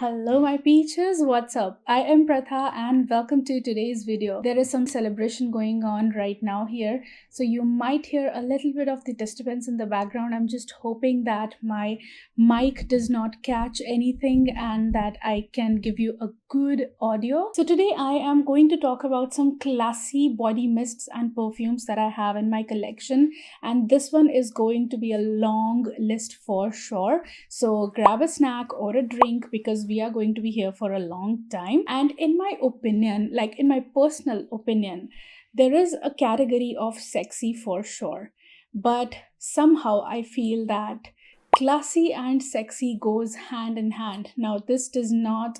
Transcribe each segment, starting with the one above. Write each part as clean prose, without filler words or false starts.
Hello my peaches, what's up? I am Pratha and welcome to today's video. There is some celebration going on right now here, so you might hear a little bit of the disturbance in the background. I'm just hoping that my mic does not catch anything and that I can give you a good audio. So today I am going to talk about some classy body mists and perfumes that I have in my collection, and this one is going to be a long list for sure. So grab a snack or a drink because we are going to be here for a long time. And in my opinion, like in my personal opinion, there is a category of sexy for sure. But somehow I feel that classy and sexy goes hand in hand. Now, this does not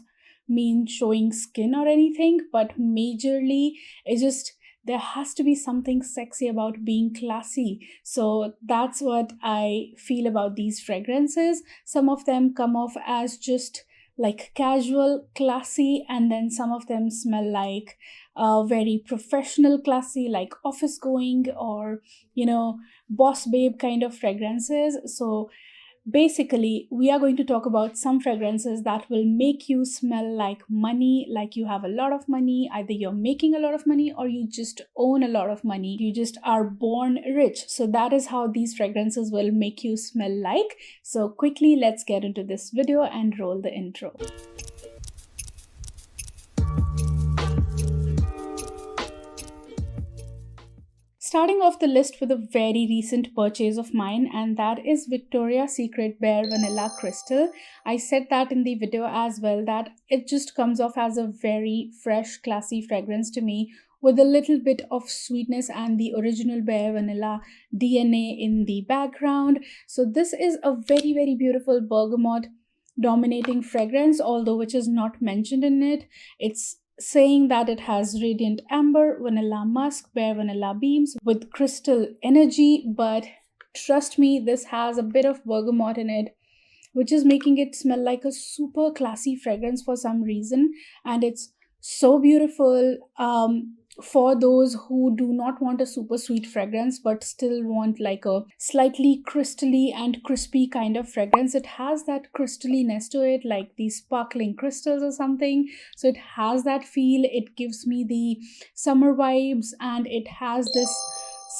mean showing skin or anything, but majorly it's just there has to be something sexy about being classy. So that's what I feel about these fragrances. Some of them come off as just like casual, classy, and then some of them smell like very professional, classy, like office going or, boss babe kind of fragrances. So basically, we are going to talk about some fragrances that will make you smell like money, like you have a lot of money. Either you're making a lot of money or you just own a lot of money. You just are born rich. So that is how these fragrances will make you smell like. So quickly, let's get into this video and roll the intro. Starting off the list with a very recent purchase of mine, and that is Victoria's Secret Bare Vanilla Crystal. I said that in the video as well, that it just comes off as a very fresh, classy fragrance to me with a little bit of sweetness and the original Bare Vanilla DNA in the background. So this is a very, very beautiful bergamot dominating fragrance, although which is not mentioned in it. It's saying that it has radiant amber, vanilla musk, bare vanilla beams with crystal energy, but trust me, this has a bit of bergamot in it, which is making it smell like a super classy fragrance for some reason. And it's so beautiful for those who do not want a super sweet fragrance but still want like a slightly crystally and crispy kind of fragrance. It has that crystalliness to it, like these sparkling crystals or something. So it has that feel. It gives me the summer vibes, and it has this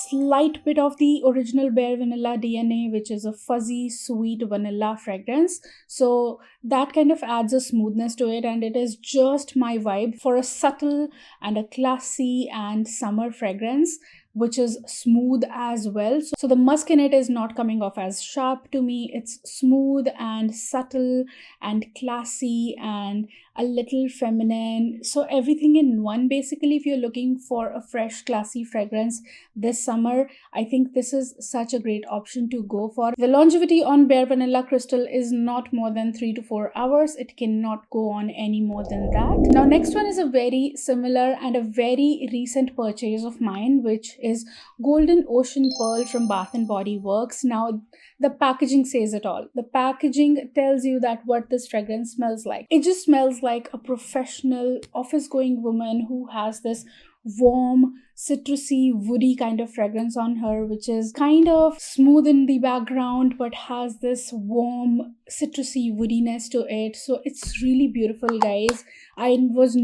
slight bit of the original Bare Vanilla DNA, which is a fuzzy sweet vanilla fragrance. So that kind of adds a smoothness to it, and it is just my vibe for a subtle and a classy and summer fragrance which is smooth as well. So the musk in it is not coming off as sharp to me. It's smooth and subtle and classy and a little feminine. So everything in one, basically. If you're looking for a fresh, classy fragrance this summer, I think this is such a great option to go for. The longevity on Bare Vanilla Crystal is not more than 3 to 4 hours. It cannot go on any more than that. Now, next one is a very similar and a very recent purchase of mine, which is Golden Ocean Pearl from Bath and Body Works. Now, the packaging says it all. The packaging tells you that what this fragrance smells like. It just smells like a professional office-going woman who has this warm, citrusy, woody kind of fragrance on her, which is kind of smooth in the background but has this warm, citrusy woodiness to it. So it's really beautiful, guys. I was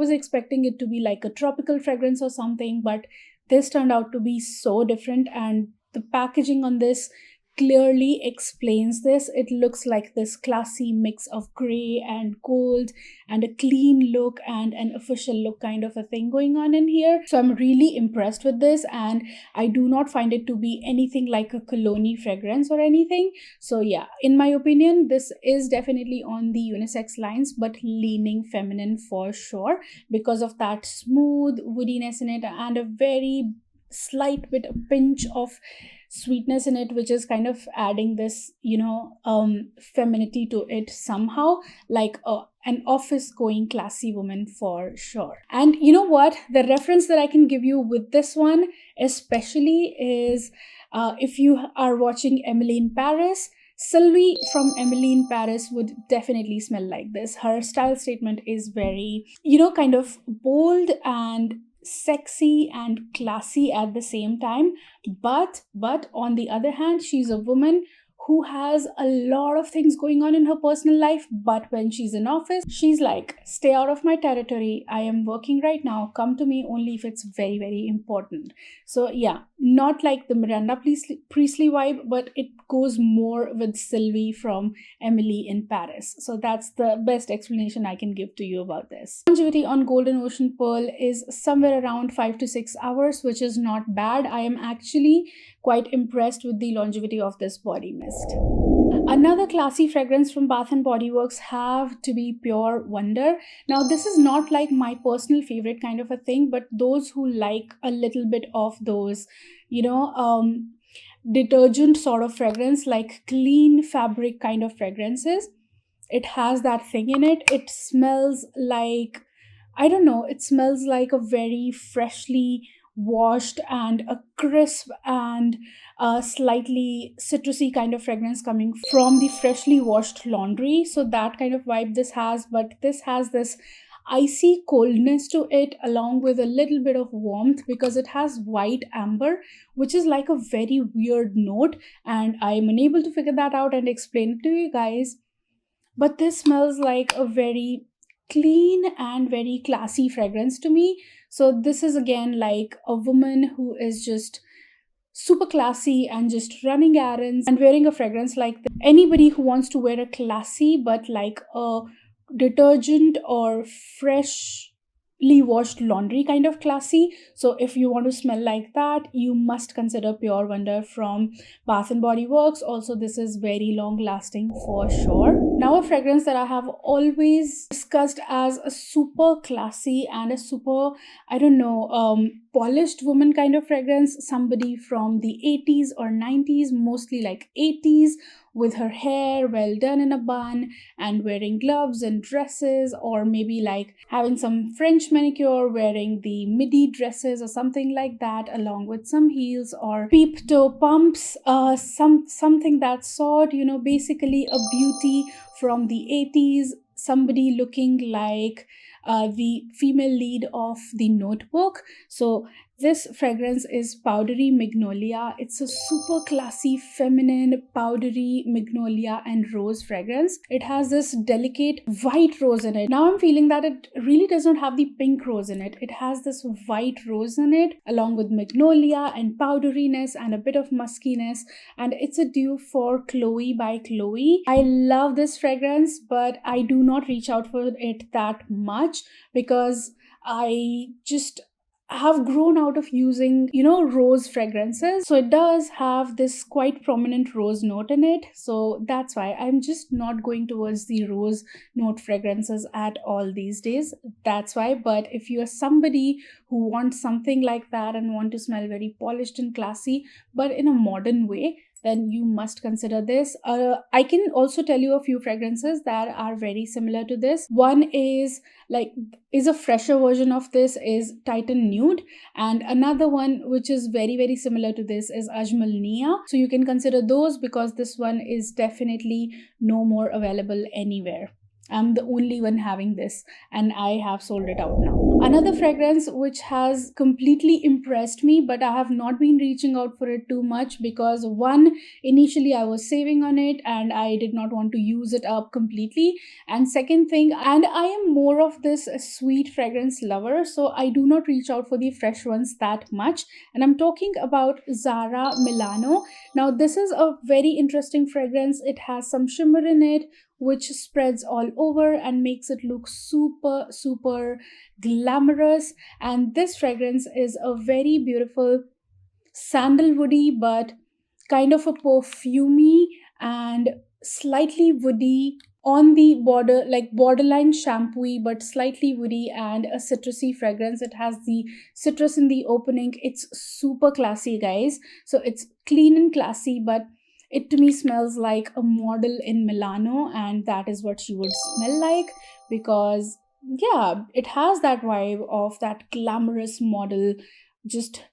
expecting it to be like a tropical fragrance or something, but this turned out to be so different, and the packaging on this clearly explains this. It looks like this classy mix of gray and gold and a clean look and an official look kind of a thing going on in here. So I'm really impressed with this, and I do not find it to be anything like a cologne fragrance or anything. So yeah, in my opinion, this is definitely on the unisex lines but leaning feminine for sure because of that smooth woodiness in it and a very slight bit, a pinch of sweetness in it, which is kind of adding this femininity to it somehow, like an office going classy woman for sure. And you know what, the reference that I can give you with this one especially is if you are watching Emily in Paris, Sylvie from Emily in Paris would definitely smell like this. Her style statement is very, kind of bold and sexy and classy at the same time, but on the other hand, she's a woman who has a lot of things going on in her personal life, but when she's in office, she's like, stay out of my territory. I am working right now. Come to me only if it's very, very important. So yeah, not like the Miranda Priestley vibe, but it goes more with Sylvie from Emily in Paris. So that's the best explanation I can give to you about this. Longevity on Golden Ocean Pearl is somewhere around 5 to 6 hours, which is not bad. I am actually quite impressed with the longevity of this body mist. Another classy fragrance from Bath and Body Works have to be Pure Wonder. Now, this is not like my personal favorite kind of a thing, but those who like a little bit of those, detergent sort of fragrance, like clean fabric kind of fragrances, it has that thing in it. It smells like, I don't know, it smells like a very freshly washed and a crisp and slightly citrusy kind of fragrance coming from the freshly washed laundry. So that kind of vibe this has, but this has this icy coldness to it along with a little bit of warmth because it has white amber, which is like a very weird note, and I'm unable to figure that out and explain it to you guys. But this smells like a very clean and very classy fragrance to me. So this is again like a woman who is just super classy and just running errands and wearing a fragrance like this. Anybody who wants to wear a classy but like a detergent or freshly washed laundry kind of classy. So if you want to smell like that, you must consider Pure Wonder from Bath and Body Works. Also, this is very long lasting for sure. Now, a fragrance that I have always discussed as a super classy and a super, polished woman kind of fragrance, somebody from the 80s or 90s, mostly like 80s, with her hair well done in a bun and wearing gloves and dresses, or maybe like having some French manicure, wearing the midi dresses or something like that, along with some heels or peep toe pumps, something that sort, basically a beauty from the 80s, somebody looking like the female lead of The Notebook. So this fragrance is Powdery Magnolia. It's a super classy, feminine, powdery magnolia and rose fragrance. It has this delicate white rose in it. Now I'm feeling that it really does not have the pink rose in it. It has this white rose in it, along with magnolia and powderiness and a bit of muskiness. And it's a dupe for Chloe by Chloe. I love this fragrance, but I do not reach out for it that much because I just have grown out of using, rose fragrances. So it does have this quite prominent rose note in it. So that's why I'm just not going towards the rose note fragrances at all these days. That's why. But if you are somebody who wants something like that and want to smell very polished and classy, but in a modern way, then you must consider this. I can also tell you a few fragrances that are very similar to this. One is a fresher version of this is Titan Nude, and another one which is very, very similar to this is Ajmal Nia. So you can consider those because this one is definitely no more available anywhere. I'm the only one having this and I have sold it out now. Another fragrance which has completely impressed me, but I have not been reaching out for it too much because one, initially I was saving on it and I did not want to use it up completely. And second thing, and I am more of this sweet fragrance lover, so I do not reach out for the fresh ones that much. And I'm talking about Zara Milano. Now this is a very interesting fragrance. It has some shimmer in it, which spreads all over and makes it look super, super glamorous. And this fragrance is a very beautiful sandalwoody, but kind of a perfumey and slightly woody on the border, like borderline shampooy, but slightly woody and a citrusy fragrance. It has the citrus in the opening. It's super classy, guys. So it's clean and classy, but it to me smells like a model in Milano, and that is what she would smell like because, yeah, it has that vibe of that glamorous model just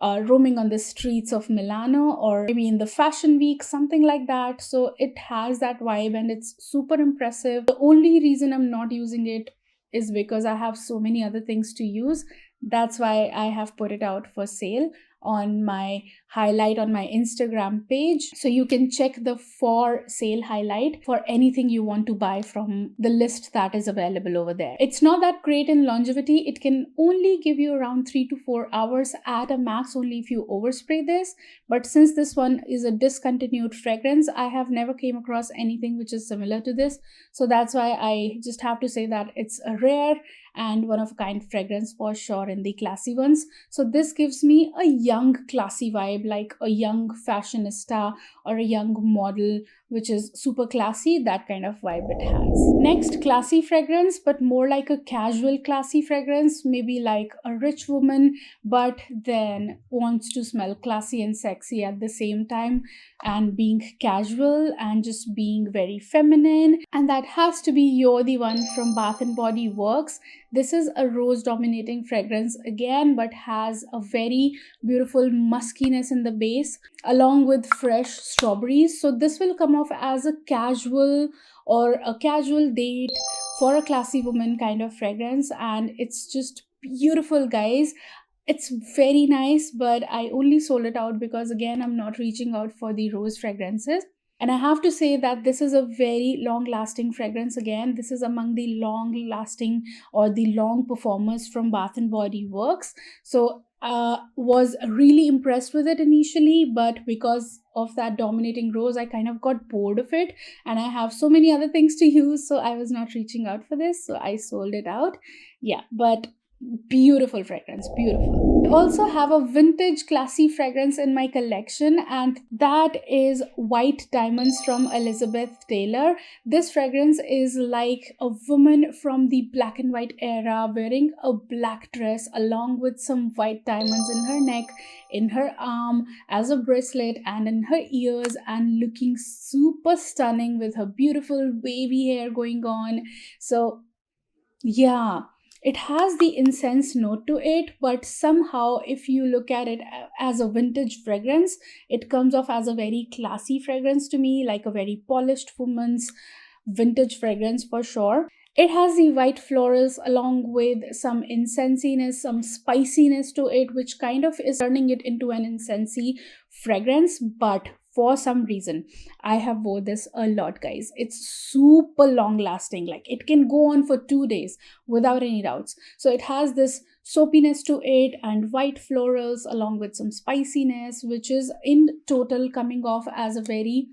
roaming on the streets of Milano or maybe in the fashion week, something like that. So it has that vibe and it's super impressive. The only reason I'm not using it is because I have so many other things to use. That's why I have put it out for sale on my highlight on my Instagram page. So you can check the for sale highlight for anything you want to buy from the list that is available over there. It's not that great in longevity. It can only give you around 3 to 4 hours at a max only if you overspray this. But since this one is a discontinued fragrance, I have never came across anything which is similar to this. So that's why I just have to say that it's a rare and one of a kind fragrance for sure in the classy ones. So this gives me a young classy vibe, like a young fashionista or a young model, which is super classy. That kind of vibe it has. Next, classy fragrance, but more like a casual classy fragrance, maybe like a rich woman, but then wants to smell classy and sexy at the same time, and being casual and just being very feminine. And that has to be You're the One from Bath and Body Works. This is a rose dominating fragrance again, but has a very beautiful muskiness in the base along with fresh strawberries. So this will come off as a casual or a casual date for a classy woman kind of fragrance, and it's just beautiful, guys. It's very nice, but I only sold it out because again I'm not reaching out for the rose fragrances. And I have to say that this is a very long lasting fragrance. Again, this is among the long lasting or the long performers from Bath and Body Works. So was really impressed with it initially, but because of that dominating rose, I kind of got bored of it, and I have so many other things to use, so I was not reaching out for this, so I sold it out. Yeah, but beautiful fragrance, beautiful. I also have a vintage classy fragrance in my collection, and that is White Diamonds from Elizabeth Taylor. This fragrance is like a woman from the black and white era wearing a black dress along with some white diamonds in her neck, in her arm as a bracelet, and in her ears, and looking super stunning with her beautiful wavy hair going on. So yeah, it has the incense note to it, but somehow, if you look at it as a vintage fragrance, it comes off as a very classy fragrance to me, like a very polished woman's vintage fragrance for sure. It has the white florals along with some incensiness, some spiciness to it, which kind of is turning it into an incensey fragrance. But for some reason, I have wore this a lot, guys. It's super long lasting. Like it can go on for 2 days without any doubts. So it has this soapiness to it and white florals along with some spiciness, which is in total coming off as a very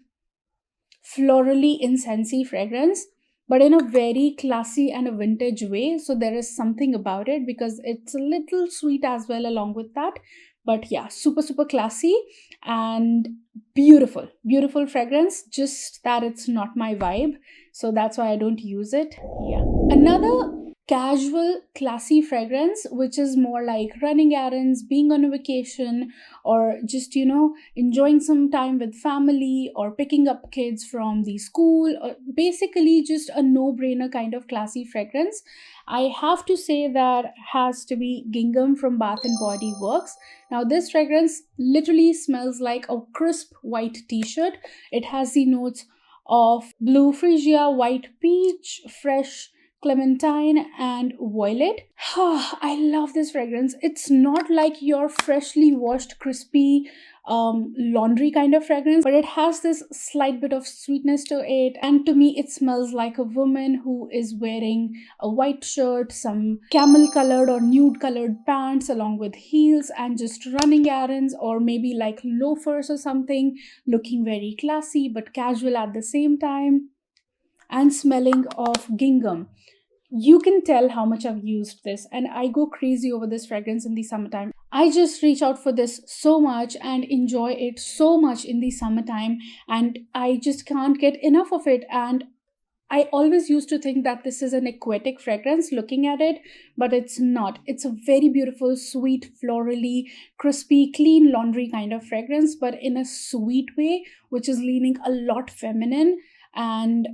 florally incensey fragrance, but in a very classy and a vintage way. So there is something about it because it's a little sweet as well along with that. But yeah, super super classy and beautiful, beautiful fragrance, just that it's not my vibe, so that's why I don't use it. Yeah, another casual classy fragrance which is more like running errands, being on a vacation, or just enjoying some time with family or picking up kids from the school, or basically just a no-brainer kind of classy fragrance. I have to say that has to be Gingham from Bath and Body Works. Now this fragrance literally smells like a crisp white t-shirt. It has the notes of blue freesia, white peach, fresh clementine, and violet. I love this fragrance. It's not like your freshly washed crispy laundry kind of fragrance, but it has this slight bit of sweetness to it, and to me it smells like a woman who is wearing a white shirt, some camel colored or nude colored pants along with heels, and just running errands, or maybe like loafers or something, looking very classy but casual at the same time, and smelling of gingham. You can tell how much I've used this, and I go crazy over this fragrance in the summertime. I just reach out for this so much and enjoy it so much in the summertime, and I just can't get enough of it. And I always used to think that this is an aquatic fragrance looking at it, but it's not. It's a very beautiful, sweet, florally, crispy, clean laundry kind of fragrance, but in a sweet way, which is leaning a lot feminine. And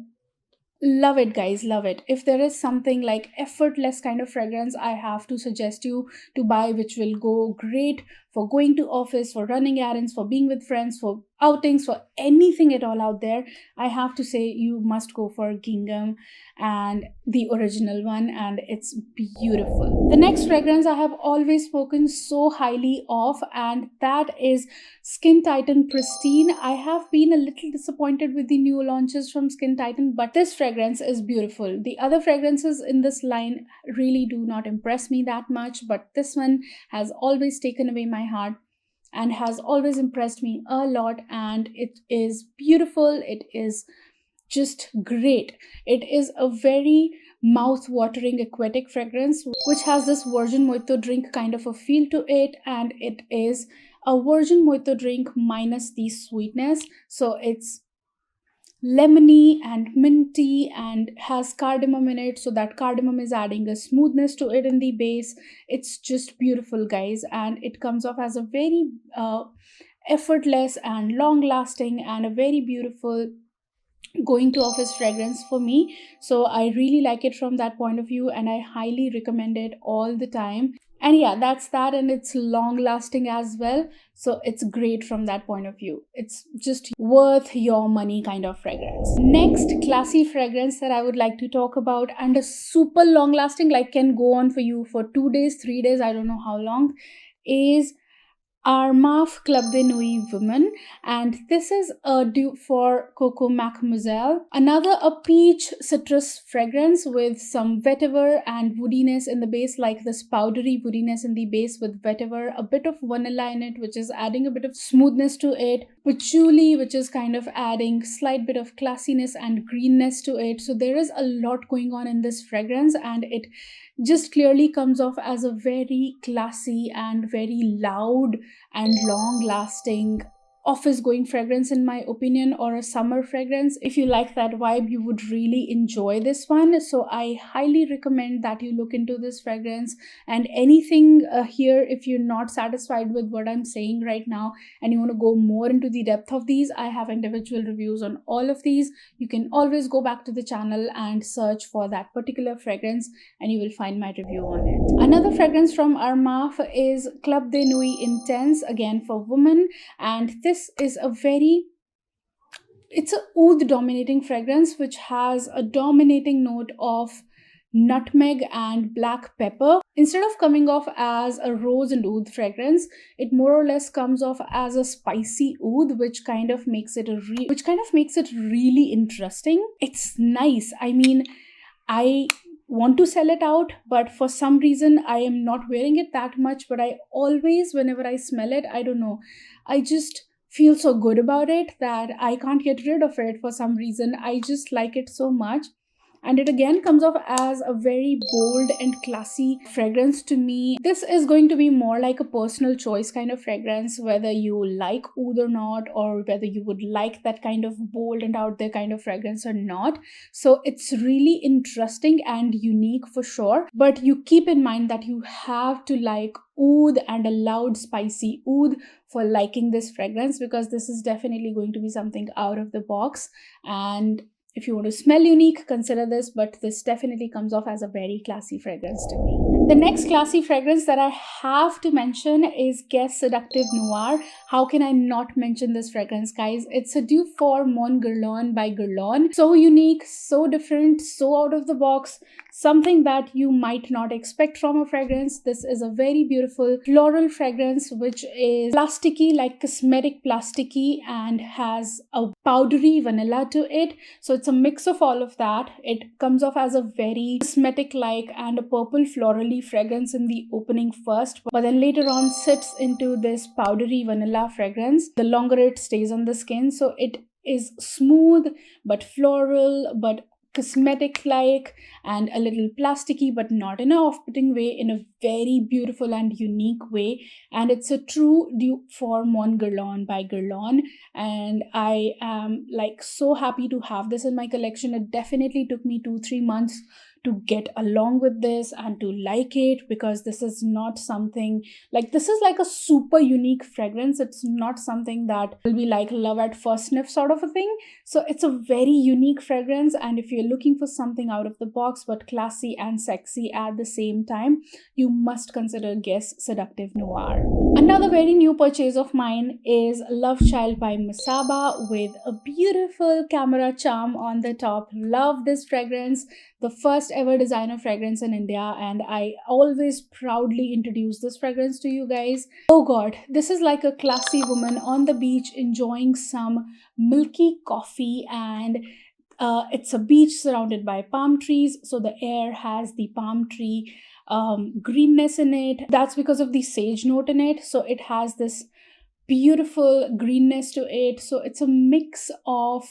love it, guys, love it. If there is something like effortless kind of fragrance, I have to suggest you to buy, which will go great for going to office, for running errands, for being with friends, for outings, for anything at all out there, I have to say you must go for gingham, and the original one, and it's beautiful. The next fragrance I have always spoken so highly of, and that is Skin Titan Pristine. I have been a little disappointed with the new launches from Skin Titan, but this fragrance is beautiful. The other fragrances in this line really do not impress me that much, but this one has always taken away my heart and has always impressed me a lot, and it is beautiful. It is just great. It is a very mouth-watering aquatic fragrance which has this virgin mojito drink kind of a feel to it, and it is a virgin mojito drink minus the sweetness. So it's lemony and minty and has cardamom in it, so that cardamom is adding a smoothness to it in the base. It's just beautiful, guys, and it comes off as a very effortless and long lasting and a very beautiful going to office fragrance for me. So I really like it from that point of view, and I highly recommend it all the time. And yeah, that's that, and it's long lasting as well, so it's great from that point of view. It's just worth your money kind of fragrance. Next classy fragrance that I would like to talk about, and a super long lasting, like can go on for you for 2 days, 3 days, I don't know how long, is Armaf Club de Nuit Women, and this is a dupe for Coco Mac Moselle. Another a peach citrus fragrance with some vetiver and woodiness in the base, like this powdery woodiness in the base with vetiver, a bit of vanilla in it, which is adding a bit of smoothness to it, patchouli, which is kind of adding slight bit of classiness and greenness to it. So there is a lot going on in this fragrance, and it just clearly comes off as a very classy and very loud and long lasting office going fragrance, in my opinion, or a summer fragrance. If you like that vibe, you would really enjoy this one. So I highly recommend that you look into this fragrance. And anything here, if you're not satisfied with what I'm saying right now and you want to go more into the depth of these, I have individual reviews on all of these. You can always go back to the channel and search for that particular fragrance and you will find my review on it. Another fragrance from Armaf is Club de Nuit Intense, again for women, and this is it's a oud dominating fragrance which has a dominating note of nutmeg and black pepper. Instead of coming off as a rose and oud fragrance, it more or less comes off as a spicy oud, which kind of makes it really interesting. It's nice. I mean, I want to sell it out, but for some reason I am not wearing it that much, but I always, whenever I smell it, I don't know, I just feel so good about it that I can't get rid of it for some reason. I just like it so much. And it again comes off as a very bold and classy fragrance to me. This is going to be more like a personal choice kind of fragrance, whether you like oud or not, or whether you would like that kind of bold and out there kind of fragrance or not. So it's really interesting and unique for sure. But you keep in mind that you have to like oud and a loud spicy oud for liking this fragrance, because this is definitely going to be something out of the box. And if you want to smell unique, consider this, but this definitely comes off as a very classy fragrance to me. The next classy fragrance that I have to mention is Guess Seductive Noir. How can I not mention this fragrance, guys? It's a dupe for Mon Guerlain by Guerlain. So unique, so different, so out of the box, something that you might not expect from a fragrance. This is a very beautiful floral fragrance which is plasticky, like cosmetic plasticky, and has a powdery vanilla to it. So it's a mix of all of that. It comes off as a very cosmetic like and a purple florally fragrance in the opening first, but then later on sits into this powdery vanilla fragrance the longer it stays on the skin. So it is smooth but floral but cosmetic like and a little plasticky, but not in a off-putting way, in a very beautiful and unique way. And it's a true dupe for Mon Guerlain by Guerlain, and I am like so happy to have this in my collection. It definitely took me 2-3 months to get along with this and to like it, because this is not something like, this is like a super unique fragrance. It's not something that will be like love at first sniff sort of a thing. So it's a very unique fragrance, and if you're you're looking for something out of the box but classy and sexy at the same time, you must consider Guess Seductive Noir. Another very new purchase of mine is Love Child by Masaba with a beautiful camera charm on the top. Love this fragrance. The first ever designer fragrance in India, and I always proudly introduce this fragrance to you guys. Oh god, this is like a classy woman on the beach enjoying some milky coffee, and it's a beach surrounded by palm trees, so the air has the palm tree greenness in it. That's because of the sage note in it, so it has this beautiful greenness to it. So it's a mix of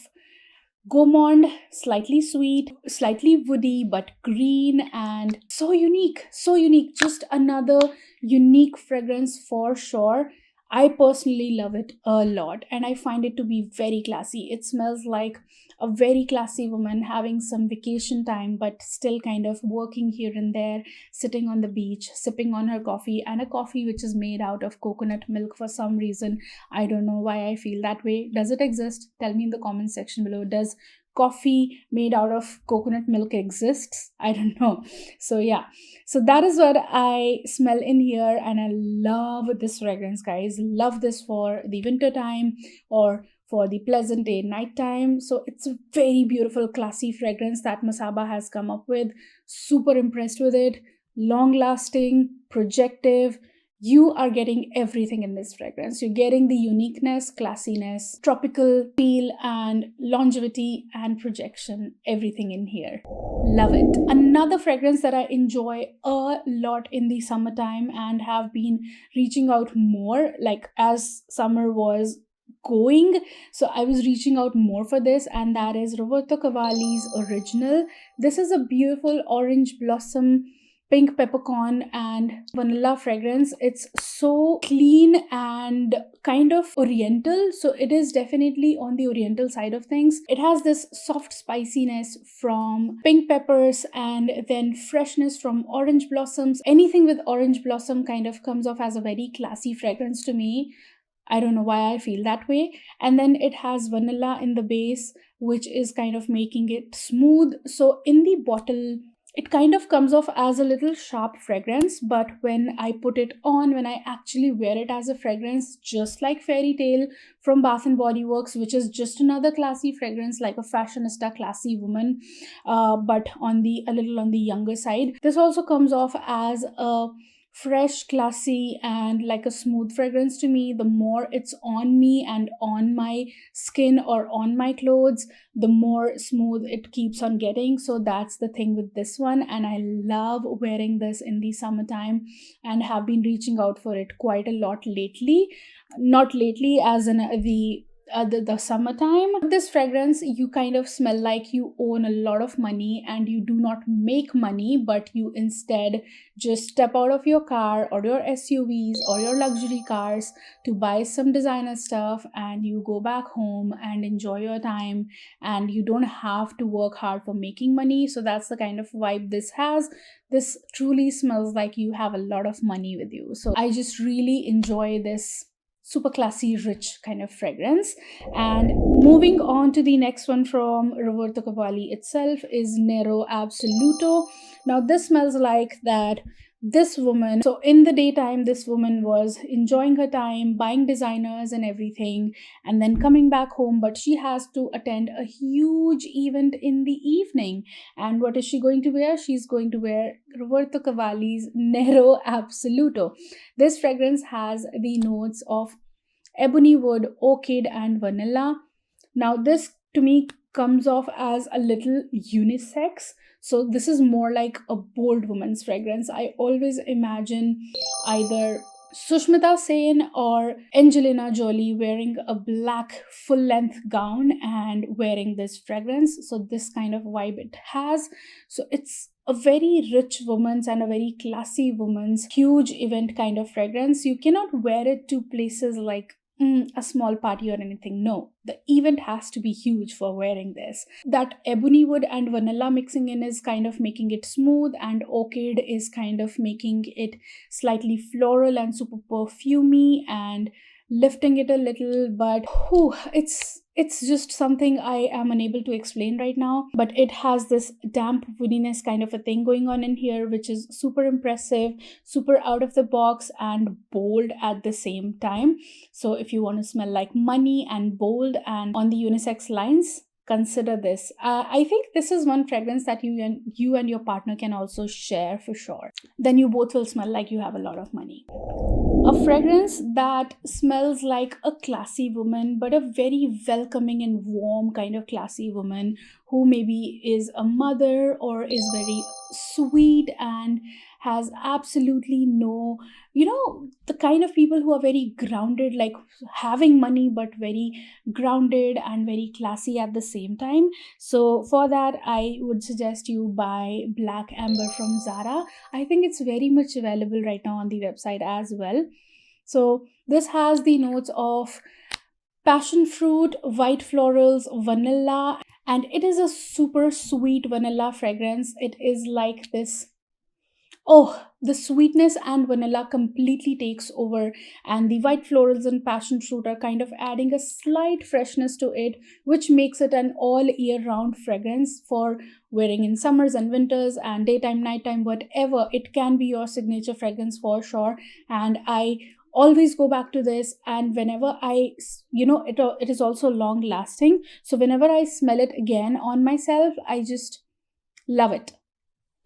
gourmand, slightly sweet, slightly woody, but green, and so unique. So unique. Just another unique fragrance for sure. I personally love it a lot, and I find it to be very classy. It smells like a very classy woman having some vacation time, but still kind of working here and there, sitting on the beach, sipping on her coffee, and a coffee which is made out of coconut milk for some reason. I don't know why I feel that way. Does it exist? Tell me in the comment section below. Does coffee made out of coconut milk exists? I don't know. So yeah, so that is what I smell in here, and I love this fragrance, guys. Love this for the winter time or for the pleasant day nighttime. So it's a very beautiful classy fragrance that Masaba has come up with. Super impressed with it. Long lasting, projective. You are getting everything in this fragrance. You're getting the uniqueness, classiness, tropical feel, and longevity and projection. Everything in here. Love it. Another fragrance that I enjoy a lot in the summertime and have been reaching out more, like as summer was going, so I was reaching out more for this, and that is Roberto Cavalli's Original. This is a beautiful orange blossom, pink peppercorn and vanilla fragrance. It's so clean and kind of oriental, so it is definitely on the oriental side of things. It has this soft spiciness from pink peppers and then freshness from orange blossoms. Anything with orange blossom kind of comes off as a very classy fragrance to me. I don't know why I feel that way. And then it has vanilla in the base, which is kind of making it smooth. So in the bottle, it kind of comes off as a little sharp fragrance, but when I put it on, when I actually wear it as a fragrance, just like Fairy Tale from Bath and Body Works, which is just another classy fragrance, like a fashionista classy woman, but on the a little on the younger side. This also comes off as a fresh, classy, and like a smooth fragrance to me. The more it's on me and on my skin or on my clothes, the more smooth it keeps on getting. So that's the thing with this one, and I love wearing this in the summertime and have been reaching out for it quite a lot lately. Not lately as in the summertime. This fragrance, you kind of smell like you own a lot of money and you do not make money, but you instead just step out of your car or your SUVs or your luxury cars to buy some designer stuff, and you go back home and enjoy your time, and you don't have to work hard for making money. So that's the kind of vibe this has. This truly smells like you have a lot of money with you. So I just really enjoy this super classy, rich kind of fragrance. And moving on to the next one from Roberto Cavalli itself is Nero Absoluto. Now this smells like that this woman, so in the daytime, this woman was enjoying her time, buying designers and everything, and then coming back home, but she has to attend a huge event in the evening. And what is she going to wear? She's going to wear Roberto Cavalli's Nero Absoluto. This fragrance has the notes of ebony wood, orchid, and vanilla. Now this to me comes off as a little unisex. So this is more like a bold woman's fragrance. I always imagine either Sushmita Sen or Angelina Jolie wearing a black full-length gown and wearing this fragrance. So this kind of vibe it has. So it's a very rich woman's and a very classy woman's huge event kind of fragrance. You cannot wear it to places like a small party or anything. No, the event has to be huge for wearing this. That ebony wood and vanilla mixing in is kind of making it smooth, and orchid is kind of making it slightly floral and super perfumey and lifting it a little. But it's just something I am unable to explain right now, but it has this damp woodiness kind of a thing going on in here, which is super impressive, super out of the box, and bold at the same time. So if you want to smell like money and bold and on the unisex lines, consider this. I think this is one fragrance that you and your partner can also share for sure. Then you both will smell like you have a lot of money. A fragrance that smells like a classy woman, but a very welcoming and warm kind of classy woman who maybe is a mother or is very sweet and has absolutely no, the kind of people who are very grounded, like having money but very grounded and very classy at the same time. So for that, I would suggest you buy Black Amber from Zara. I think it's very much available right now on the website as well. So this has the notes of passion fruit, white florals, vanilla, and it is a super sweet vanilla fragrance. It is like this. Oh, the sweetness and vanilla completely takes over, and the white florals and passion fruit are kind of adding a slight freshness to it, which makes it an all year round fragrance for wearing in summers and winters and daytime, nighttime, whatever. It can be your signature fragrance for sure. And I always go back to this, and whenever it is also long lasting. So whenever I smell it again on myself, I just love it.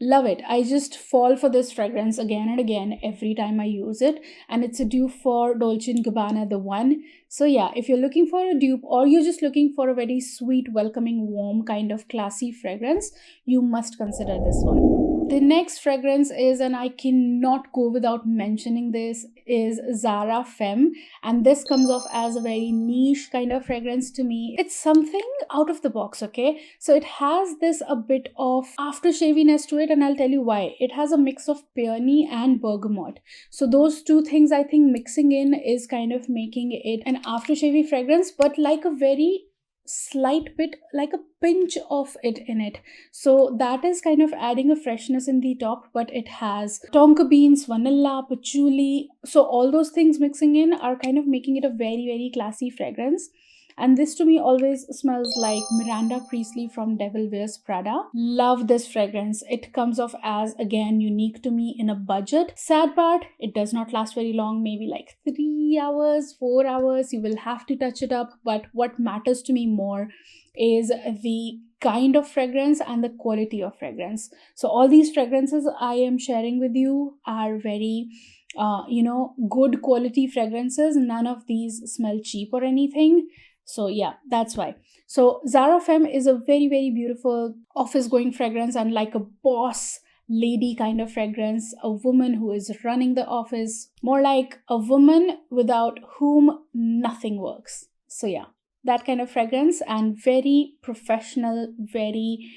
Love it. I just fall for this fragrance again and again every time I use it. And it's a dupe for Dolce & Gabbana, the one. So yeah, if you're looking for a dupe or you're just looking for a very sweet, welcoming, warm kind of classy fragrance, you must consider this one. The next fragrance is, and I cannot go without mentioning this, is Zara Femme. And this comes off as a very niche kind of fragrance to me. It's something out of the box, okay? So it has this a bit of aftershaviness to it, and I'll tell you why. It has a mix of peony and bergamot. So those two things, I think, mixing in is kind of making it an aftershavy fragrance, but like a very slight bit, like a pinch of it in it. So that is kind of adding a freshness in the top, but it has tonka beans, vanilla, patchouli. So all those things mixing in are kind of making it a very, very classy fragrance. And this to me always smells like Miranda Priestley from Devil Wears Prada. Love this fragrance. It comes off as, again, unique to me in a budget. Sad part, it does not last very long, maybe like 3 hours, 4 hours. You will have to touch it up. But what matters to me more is the kind of fragrance and the quality of fragrance. So all these fragrances I am sharing with you are very good quality fragrances. None of these smell cheap or anything. So yeah, that's why. So Zara Femme is a very, very beautiful office going fragrance, and like a boss lady kind of fragrance, a woman who is running the office, more like a woman without whom nothing works. So yeah, that kind of fragrance, and very professional, very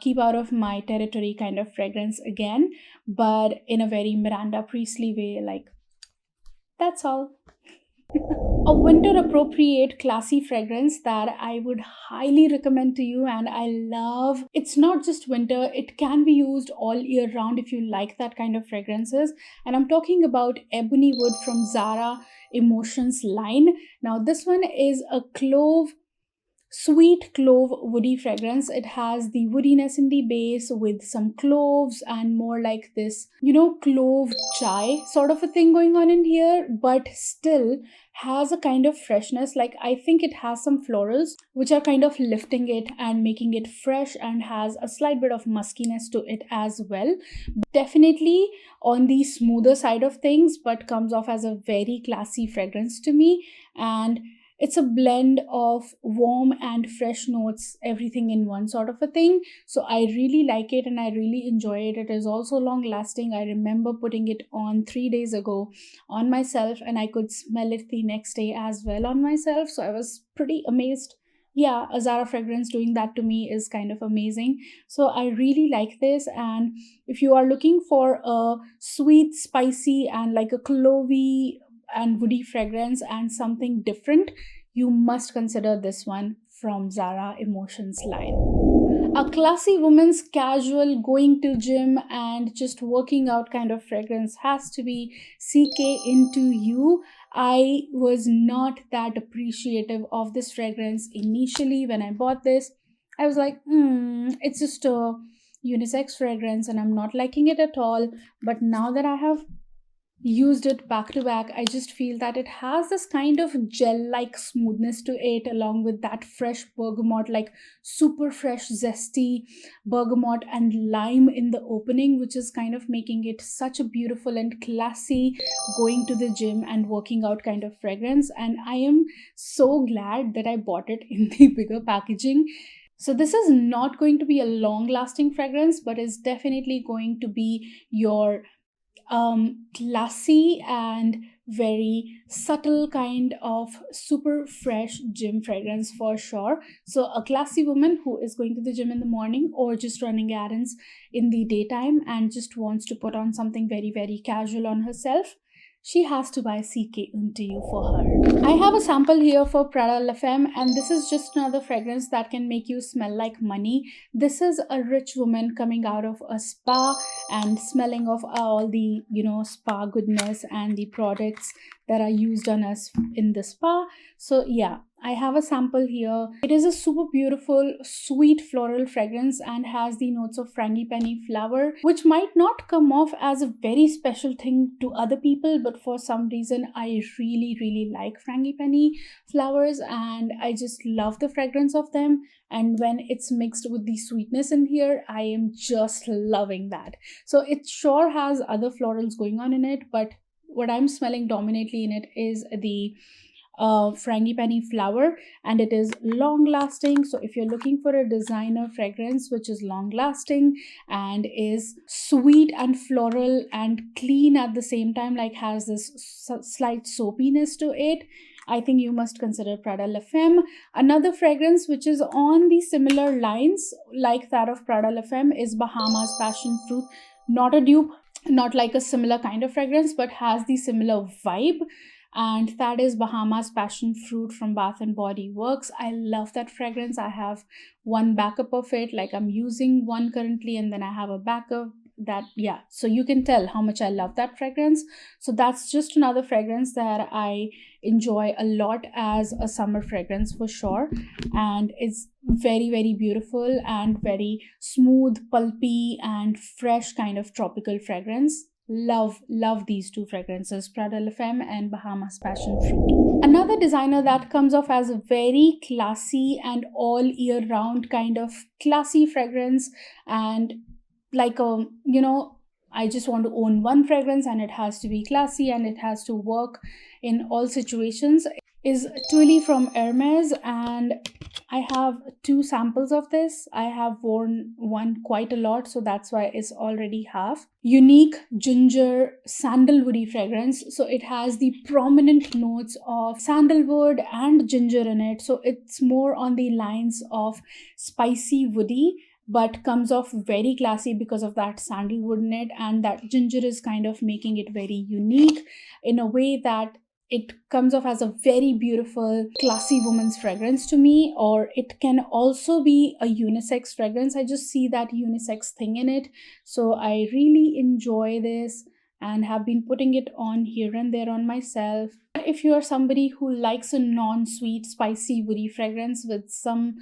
keep out of my territory kind of fragrance again, but in a very Miranda Priestley way. Like, that's all. A winter appropriate classy fragrance that I would highly recommend to you, and I love. It's not just winter, it can be used all year round if you like that kind of fragrances. And I'm talking about Ebony Wood from Zara Emotions line. Now this one is a sweet clove woody fragrance. It has the woodiness in the base with some cloves and more like this, clove chai sort of a thing going on in here, but still has a kind of freshness. Like, I think it has some florals which are kind of lifting it and making it fresh, and has a slight bit of muskiness to it as well. Definitely on the smoother side of things, but comes off as a very classy fragrance to me. And it's a blend of warm and fresh notes, everything in one sort of a thing. So I really like it and I really enjoy it. It is also long lasting. I remember putting it on 3 days ago on myself, and I could smell it the next day as well on myself. So I was pretty amazed. Yeah, a Zara fragrance doing that to me is kind of amazing. So I really like this. And if you are looking for a sweet, spicy, and like a clovey and woody fragrance and something different, you must consider this one from Zara Emotions line. A classy woman's casual going to gym and just working out kind of fragrance has to be CK Into You. I was not that appreciative of this fragrance initially when I bought this. I was like, it's just a unisex fragrance and I'm not liking it at all. But now that I have used it back to back, I just feel that it has this kind of gel like smoothness to it, along with that fresh bergamot, like super fresh, zesty bergamot and lime in the opening, which is kind of making it such a beautiful and classy going to the gym and working out kind of fragrance. And I am so glad that I bought it in the bigger packaging. So, this is not going to be a long lasting fragrance, but is definitely going to be your classy and very subtle kind of super fresh gym fragrance for sure. So a classy woman who is going to the gym in the morning or just running errands in the daytime and just wants to put on something very very casual on herself, she has to buy CK Unto for her. I have a sample here for Prada LFM, and this is just another fragrance that can make you smell like money. This is a rich woman coming out of a spa and smelling of all the, spa goodness and the products that are used on us in the spa. So yeah, I have a sample here. It is a super beautiful, sweet floral fragrance and has the notes of frangipani flower, which might not come off as a very special thing to other people, but for some reason, I really, really like frangipani flowers and I just love the fragrance of them. And when it's mixed with the sweetness in here, I am just loving that. So it sure has other florals going on in it, but what I'm smelling dominantly in it is the frangipani flower, and it is long lasting. So if you're looking for a designer fragrance which is long lasting and is sweet and floral and clean at the same time, like has this slight soapiness to it, I think you must consider Prada LFM. Another fragrance which is on the similar lines like that of Prada LFM is Bahamas Passion Fruit. Not a dupe, not like a similar kind of fragrance, but has the similar vibe, and that is Bahamas Passion Fruit from Bath and Body Works. I love that fragrance. I have one backup of it, like I'm using one currently, and then I have a backup. That, yeah, so you can tell how much I love that fragrance. So that's just another fragrance that I enjoy a lot as a summer fragrance for sure, and it's very very beautiful and very smooth, pulpy and fresh kind of tropical fragrance. Love these two fragrances, Prada LFM and Bahamas Passion Fruit. Another designer that comes off as a very classy and all year round kind of classy fragrance, and like I just want to own one fragrance and it has to be classy and it has to work in all situations, is Twilly from Hermes. And I have two samples of this. I have worn one quite a lot, so that's why it's already half. Unique ginger sandalwoody fragrance. So it has the prominent notes of sandalwood and ginger in it. So it's more on the lines of spicy woody, but comes off very classy because of that sandalwood in it, and that ginger is kind of making it very unique in a way that it comes off as a very beautiful classy woman's fragrance to me. Or it can also be a unisex fragrance. I just see that unisex thing in it, so I really enjoy this and have been putting it on here and there on myself. If you are somebody who likes a non-sweet spicy woody fragrance with some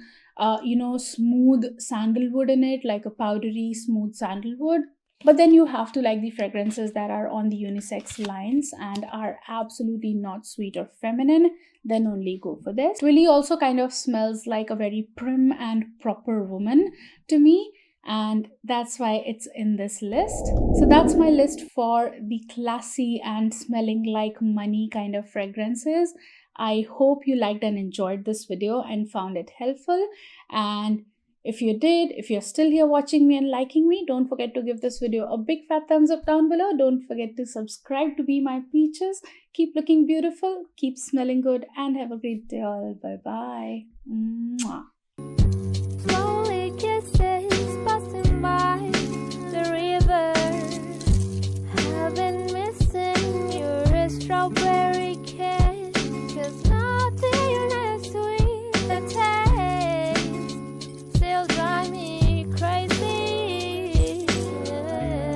smooth sandalwood in it, like a powdery smooth sandalwood, but then you have to like the fragrances that are on the unisex lines and are absolutely not sweet or feminine, then only go for this. Really also kind of smells like a very prim and proper woman to me, and that's why it's in this list. So that's my list for the classy and smelling like money kind of fragrances. I hope you liked and enjoyed this video and found it helpful. And if you did, if you're still here watching me and liking me, don't forget to give this video a big fat thumbs up down below. Don't forget to subscribe to be my peaches. Keep looking beautiful, keep smelling good, and have a great day all. Bye bye. Mwah.